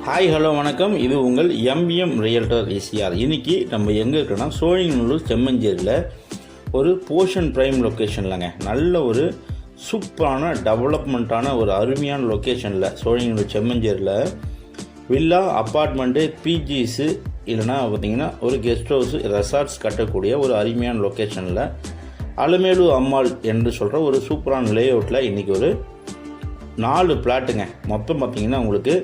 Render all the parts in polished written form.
Hi hello வணக்கம். இது உங்கள் எம்எம் ரியல்டர் ஈசிஆர். இன்றைக்கி நம்ம எங்கே இருக்கோன்னா சோழிங்கநல்லூர் செம்மஞ்சேரியில் ஒரு போர்ஷன் ப்ரைம் லொக்கேஷன்லங்க. நல்ல ஒரு சூப்பரான டெவலப்மெண்ட்டான ஒரு அருமையான லொக்கேஷனில் சோழிங்கநல்லூர் செம்மஞ்சேரியில் வில்லா, அப்பார்ட்மெண்ட்டு, பிஜிஸு இல்லைனா பார்த்திங்கன்னா ஒரு கெஸ்ட் ஹவுஸு, ரெசார்ட்ஸ் கட்டக்கூடிய ஒரு அருமையான லொக்கேஷனில் அலமேலு அம்மாள் என்று சொல்கிற ஒரு சூப்பரான லே அவுட்டில் இன்றைக்கி ஒரு 4 பிளாட்டுங்க. மொத்தம் பார்த்திங்கன்னா உங்களுக்கு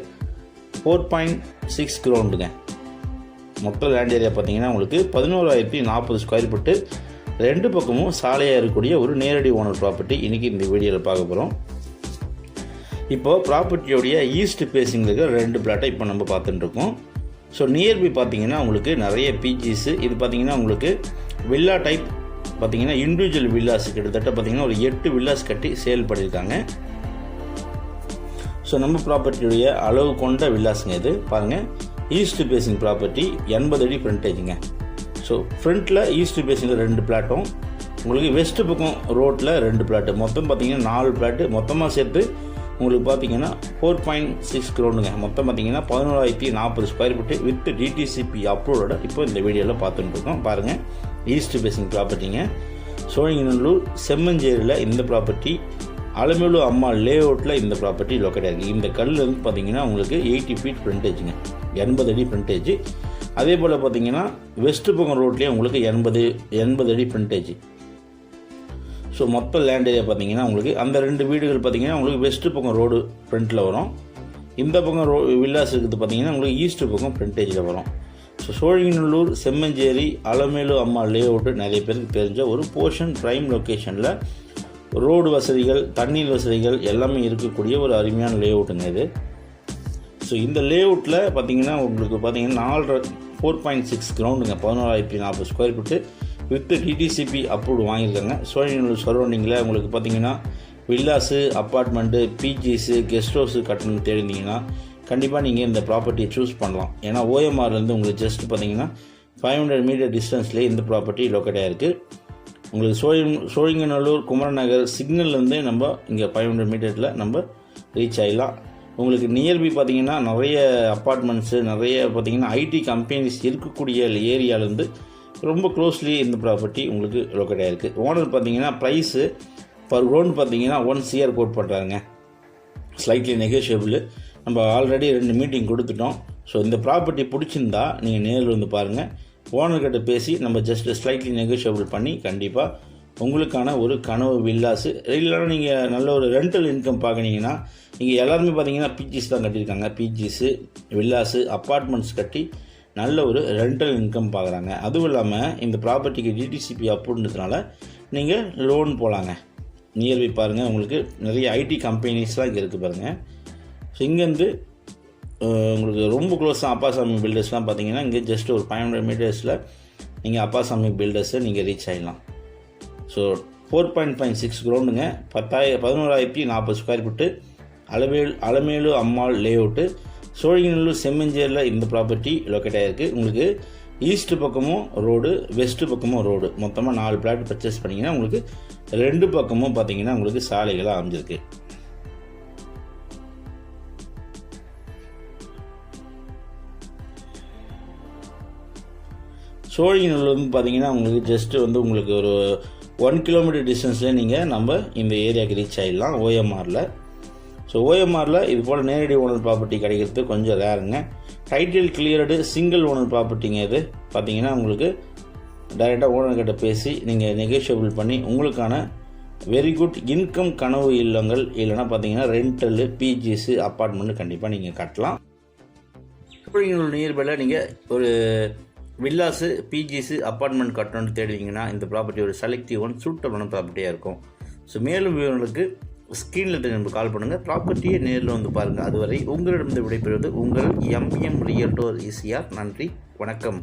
4.6 கிரவுண்டுங்க. மொத்த லேண்ட் ஏரியா பார்த்தீங்கன்னா உங்களுக்கு 11,040 ஸ்கொயர் ஃபீட்டு, 2 பக்கமும் சாலையாக இருக்கக்கூடிய ஒரு நேரடி ஓனர் ப்ராப்பர்ட்டி இன்றைக்கி இந்த வீடியோவில் பார்க்க போகிறோம். இப்போது ப்ராப்பர்ட்டியோடைய ஈஸ்ட் ஃபேஸிங்கில் இருக்கிற 2 பிளாட்டை இப்போ நம்ம பார்த்துட்டுருக்கோம். ஸோ நியர்பை பார்த்தீங்கன்னா உங்களுக்கு நிறைய பிஜிஸு. இது பார்த்தீங்கன்னா உங்களுக்கு வில்லா டைப் பார்த்தீங்கன்னா இண்டிவிஜுவல் வில்லாஸ் கிட்டத்தட்ட பார்த்தீங்கன்னா ஒரு 8 வில்லாஸ் கட்டி சேல் பண்ணியிருக்காங்க. ஸோ நம்ம ப்ராப்பர்ட்டியுடைய அளவு கொண்ட வில்லாஸுங்க இது பாருங்கள். ஈஸ்ட் பேசிங் ப்ராப்பர்ட்டி 80 அடி ஃப்ரண்டேஜுங்க. ஸோ ஃப்ரண்ட்டில் ஈஸ்ட் பேசிங்கில் 2 பிளாட்டும், உங்களுக்கு வெஸ்ட்டு பக்கம் ரோட்டில் 2 பிளாட்டு, மொத்தம் பார்த்தீங்கன்னா 4 பிளாட்டு. மொத்தமாக சேர்த்து உங்களுக்கு பார்த்தீங்கன்னா 4.6 கிரவுண்டுங்க. மொத்தம் பார்த்தீங்கன்னா 11,040 ஸ்கொயர் ஃபீட்டு வித் டிடிசிபி அப்ரூவோட இப்போ இந்த வீடியோவில் பார்த்துட்டு இருக்கோம். பாருங்கள், ஈஸ்ட் பேசிங் ப்ராப்பர்ட்டிங்க. சோழிங்கநல்லூர் செம்மஞ்சேரியில் இந்த ப்ராப்பர்ட்டி, அலமேலு அம்மா லே அவுட்டில் இந்த ப்ராப்பர்ட்டி லொக்கேட் ஆகிருக்கு. இந்த கல் வந்து பார்த்தீங்கன்னா உங்களுக்கு 80 ஃபீட் ஃப்ரண்டேஜுங்க, 80 அடி ஃப்ரண்டேஜ். அதே போல் பார்த்தீங்கன்னா வெஸ்ட்டு பக்கம் ரோட்லேயே உங்களுக்கு 80 அடி ஃப்ரண்டேஜ். ஸோ மொத்த லேண்ட் ஏரியா பார்த்தீங்கன்னா உங்களுக்கு அந்த 2 வீடுகள் பார்த்தீங்கன்னா உங்களுக்கு வெஸ்ட்டு பக்கம் ரோடு ஃப்ரண்ட்டில் வரும். இந்த பக்கம் வில்லாஸ் இருக்குது பார்த்தீங்கன்னா உங்களுக்கு ஈஸ்ட்டு பக்கம் ஃப்ரண்டேஜில் வரும். ஸோ சோழிங்கநல்லூர் செம்மஞ்சேரி அலமேலு அம்மா லே அவுட்டு நிறைய பேருக்கு தெரிஞ்ச ஒரு போர்ஷன் ப்ரைம் லொக்கேஷனில் ரோடு வசதிகள், தண்ணீர் வசதிகள் எல்லாமே இருக்கக்கூடிய ஒரு அருமையான லே அவுட்டுங்க இது. ஸோ இந்த லே அவுட்டில் பார்த்தீங்கன்னா உங்களுக்கு பார்த்தீங்கன்னா 4.6 கிரவுண்டுங்க, 11,040 square feet with DTCP approved வாங்கியிருக்காங்க. சோழிங்கநல்லூர் சரௌண்டிங்கில் உங்களுக்கு பார்த்தீங்கன்னா வில்லாஸு, அப்பார்ட்மெண்ட்டு, பிஜிஸு, கெஸ்ட் ஹவுஸு கட்டணும்னு தேடிந்தீங்கன்னா கண்டிப்பாக நீங்கள் இந்த ப்ராப்பர்ட்டியை சூஸ் பண்ணலாம். ஏன்னா ஓஎம்ஆர்லேருந்து உங்களுக்கு ஜஸ்ட் பார்த்தீங்கன்னா 500 மீட்டர் டிஸ்டன்ஸ்லேயே இந்த ப்ராப்பர்ட்டி லொக்கேட் ஆகிருக்கு. உங்களுக்கு சோழிங்கநல்லூர் குமரன் நகர் சிக்னல்லேருந்து நம்ம இங்கே 500 மீட்டரில் நம்ம ரீச் ஆகிடலாம். உங்களுக்கு நியர்பை பார்த்தீங்கன்னா நிறைய அப்பார்ட்மெண்ட்ஸு, நிறைய பார்த்தீங்கன்னா ஐடி கம்பெனிஸ் இருக்கக்கூடிய ஏரியாவிலேருந்து ரொம்ப க்ளோஸ்லி இந்த ப்ராப்பர்ட்டி உங்களுக்கு லொக்கேட் ஆகிருக்கு. ஓனர் பார்த்தீங்கன்னா ப்ரைஸு பர் கிரவுண்ட் பார்த்தீங்கன்னா 1 CR கோட் பண்ணுறாங்க, ஸ்லைட்லி நெகோஷியபிள். நம்ம ஆல்ரெடி 2 மீட்டிங் கொடுத்துட்டோம். ஸோ இந்த ப்ராப்பர்ட்டி பிடிச்சிருந்தா நீங்கள் நேரில் வந்து பாருங்கள், ஓனர்கிட்ட பேசி நம்ம ஜஸ்ட் ஸ்லைட்லி நெகோஷியபிள் பண்ணி கண்டிப்பாக உங்களுக்கான ஒரு கனவு வில்லாஸு, இல்லைன்னா நீங்கள் நல்ல ஒரு ரெண்டல் இன்கம் பார்க்குறீங்கன்னா இங்கே எல்லாருமே பார்த்தீங்கன்னா பிஜிஸ் தான் கட்டியிருக்காங்க. பிஜிஸு, வில்லாஸு, அப்பார்ட்மெண்ட்ஸ் கட்டி நல்ல ஒரு ரெண்டல் இன்கம் பார்க்குறாங்க. அதுவும் இல்லாமல் இந்த ப்ராப்பர்ட்டிக்கு டிடிசிபி அப்ரூவ்ன்றதுனால நீங்கள் லோன் போகலாங்க. நியர்பை பாருங்கள், உங்களுக்கு நிறைய ஐடி கம்பெனிஸ்லாம் இங்கே இருக்குது பாருங்கள். ஸோ இங்கேருந்து உங்களுக்கு ரொம்ப க்ளோஸாக அப்பாசாமி பில்டர்ஸ்லாம் பார்த்தீங்கன்னா இங்கே ஜஸ்ட் ஒரு 500 மீட்டர்ஸில் நீங்கள் அப்பாசாமி பில்டர்ஸை நீங்கள் ரீச் ஆகிடலாம். ஸோ 4.6 கிரவுண்டுங்க, 11,040 ஸ்கொயர் ஃபீட்டு, அலமேலு அம்மாள் லே அவுட்டு, சோழிங்கநல்லூர் செம்மஞ்சேரியில் இந்த ப்ராப்பர்ட்டி லொக்கேட் ஆகிருக்கு. உங்களுக்கு ஈஸ்ட் பக்கமும் ரோடு, வெஸ்ட்டு பக்கமும் ரோடு, மொத்தமாக 4 பிளாட் பர்ச்சேஸ் பண்ணிங்கன்னா உங்களுக்கு 2 பக்கமும் பார்த்தீங்கன்னா உங்களுக்கு சாலைகளாக அமைஞ்சிருக்கு. சோழிங்கநல்லூர் பார்த்தீங்கன்னா உங்களுக்கு ஜஸ்ட்டு வந்து உங்களுக்கு ஒரு 1 கிலோமீட்டர் டிஸ்டன்ஸ்லேயே நீங்கள் நம்ம இந்த ஏரியாவுக்கு ரீச் ஆகிடலாம் ஓஎம்ஆரில். ஸோ ஓஎம்ஆரில் இது போல் நேரடி ஓனர் ப்ராப்பர்ட்டி கிடைக்கிறது கொஞ்சம் ரேருங்க. டைட்டில் கிளியர்டு சிங்கிள் ஓனர் ப்ராப்பர்ட்டிங்க. இது பார்த்தீங்கன்னா உங்களுக்கு டைரெக்டாக ஓனர்கிட்ட பேசி நீங்கள் நெகோஷியபிள் பண்ணி உங்களுக்கான வெரி குட் இன்கம் கனவு இல்லங்கள், இல்லைனா பார்த்தீங்கன்னா ரெண்டலு, பிஜிஸு, அப்பார்ட்மெண்ட்டு கண்டிப்பாக நீங்கள் கட்டலாம். சோழிங்கநல்லூர் நியர்பையில் நீங்கள் ஒரு வில்லாஸு, பிஜிஸு, அப்பார்ட்மெண்ட் கட்டணும்னு தேடுவீங்கன்னா இந்த ப்ராப்பர்ட்டி ஒரு செலக்டிவ் சூட்டபிளான ப்ராப்பர்ட்டியாக இருக்கும். ஸோ மேலும் விவரங்களுக்கு ஸ்க்ரீனில் தெரிஞ்சு கால் பண்ணுங்கள், ப்ராப்பர்ட்டியை நேரில் வந்து பாருங்கள். அதுவரை உங்களிடம் விடைபெறுவது உங்கள் எம்எம் ரியல்டர் ஈசிஆர். நன்றி, வணக்கம்.